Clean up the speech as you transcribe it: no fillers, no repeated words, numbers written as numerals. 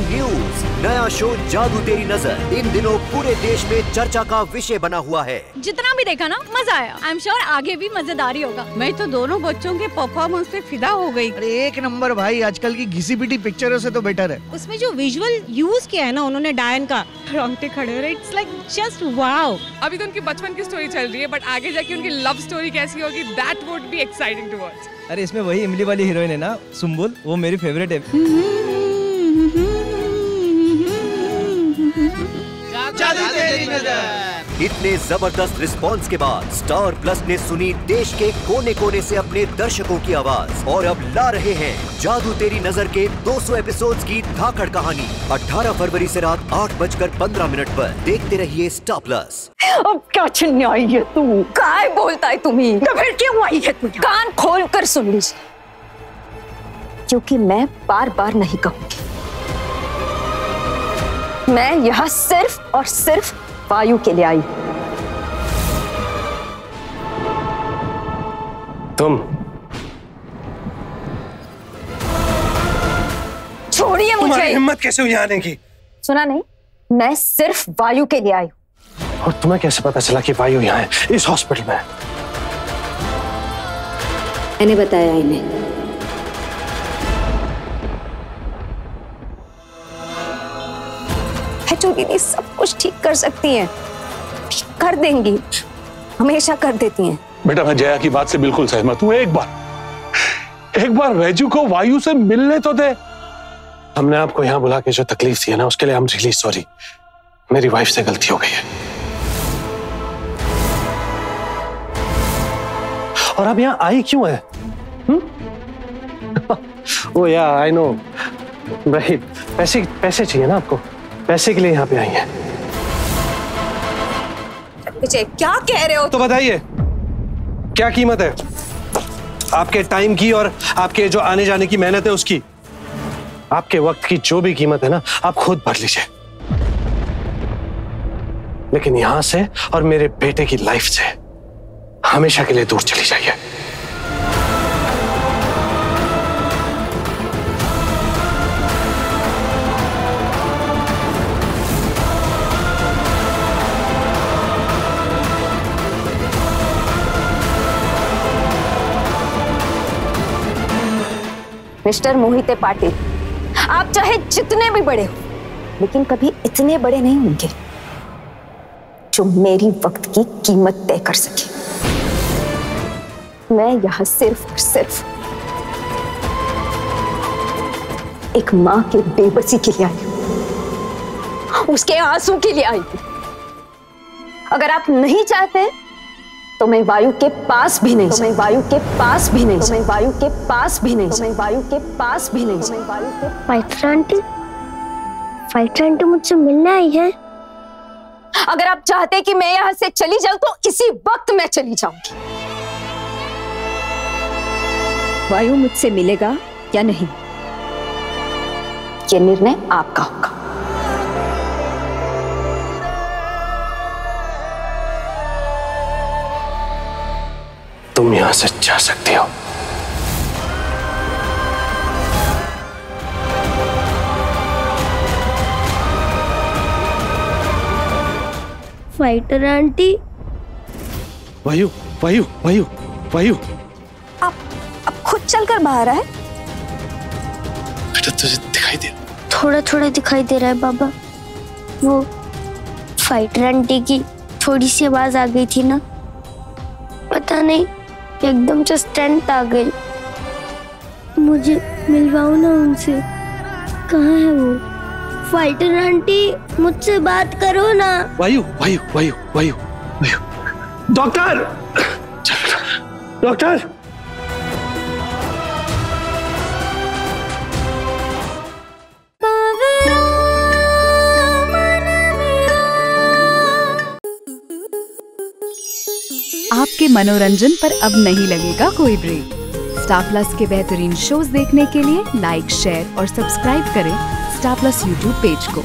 Breaking news, नया show जादू तेरी नजर इन दिनों पूरे देश में चर्चा का विषय बना हुआ है। जितना भी देखा ना मजा आया। आई एम श्योर आगे भी मजेदार ही होगा। मैं तो दोनों बच्चों के परफॉर्मेंस पे फिदा हो गई। अरे एक नंबर भाई, आजकल की घिसी पिटी पिक्चरों से तो बेटर है। उसमें जो विजुअल यूज किया है ना उन्होंने डायन का, रोंगटे खड़े हो रहे। It's like just wow. अभी तो उनकी बचपन की स्टोरी चल रही है, बट आगे जाके उनकी लव स्टोरी कैसी होगी, that would be exciting to watch. अरे इसमें वही इमली वाली हीरोइन है ना, सुम्बुल, वो मेरी फेवरेट है। जादू तेरी नजर। इतने जबरदस्त रिस्पांस के बाद स्टार प्लस ने सुनी देश के कोने कोने से अपने दर्शकों की आवाज और अब ला रहे हैं जादू तेरी नजर के 200 एपिसोड्स की धाकड़ कहानी। 18 फरवरी से रात 8:15 पर देखते रहिए स्टार प्लस। अब क्या छीनने आई है तू? काय बोलता है तुम्ही? फिर क्यों आई है तू? कान खोल कर सुन लीजिए, क्योंकि मैं बार बार नहीं कहूंगी। मैं यहाँ सिर्फ और सिर्फ वायु के लिए आई। तुम छोड़िए मुझे। तुम्हारी हिम्मत कैसे हुई आने की? सुना नहीं? मैं सिर्फ वायु के लिए आई हूँ। और तुम्हें कैसे पता चला कि वायु यहाँ है, इस हॉस्पिटल में? मैंने बताया इन्हें। जो दीदी सब कुछ ठीक कर सकती हैं, कर देंगी, हमेशा कर देती हैं। बेटा मैं जया की बात से बिल्कुल सहमत हूँ। एक बार वैजू को वायु से मिलने तो दे। हमने आपको यहाँ बुला के जो तकलीफ दी है ना, उसके लिए हम रियली सॉरी। मेरी वाइफ से गलती हो गई है। और अब यहाँ आई क्यों है? ओ या आई नो भाई, पैसे चाहिए ना आपको, पैसे के लिए यहाँ पे आई हैं। विजय क्या कह रहे हो? तो बताइए क्या कीमत है आपके टाइम की और आपके जो आने जाने की मेहनत है उसकी? आपके वक्त की जो भी कीमत है ना, आप खुद भर लीजिए। लेकिन यहां से और मेरे बेटे की लाइफ से हमेशा के लिए दूर चली जाइए। मिस्टर मोहिते पाटिल, आप चाहे जितने भी बड़े हो, लेकिन कभी इतने बड़े नहीं होंगे जो मेरी वक्त की कीमत तय कर सके। मैं यहां सिर्फ और सिर्फ एक मां के बेबसी के लिए आई हूं, उसके आंसू के लिए आई हूं। अगर आप नहीं चाहते तो मैं वायु के पास भी नहीं, तो मैं वायु के पास भी नहीं, तो मैं वायु के पास भी नहीं, तो मैं वायु के पास भी नहीं, तो मैं वायु के। फाइटर आंटी मुझसे मिलने आई है। अगर आप चाहते कि मैं यहाँ से चली जाऊं तो इसी वक्त मैं चली जाऊंगी। वायु मुझसे मिलेगा या नहीं, ये निर्णय आपका होगा। तुम यहां से जा सकती हो। Fighter aunty. वायु वायु वायु वायु, आप खुद चलकर बाहर आए? बेटा तुझे दिखाई दे? थोड़ा थोड़ा दिखाई दे रहा है बाबा। वो फाइटर आंटी की थोड़ी सी आवाज आ गई थी ना, पता नहीं एकदम से स्ट्रेंथ आ गई। मुझे मिलवाओ ना उनसे। कहाँ है वो? फाइटर आंटी मुझसे बात करो ना। वायु वायु वायु वायु वायु, डॉक्टर डॉक्टर। आपके मनोरंजन पर अब नहीं लगेगा कोई ब्रेक। स्टार प्लस के बेहतरीन शोज देखने के लिए लाइक, शेयर और सब्सक्राइब करें स्टार प्लस यूट्यूब पेज को।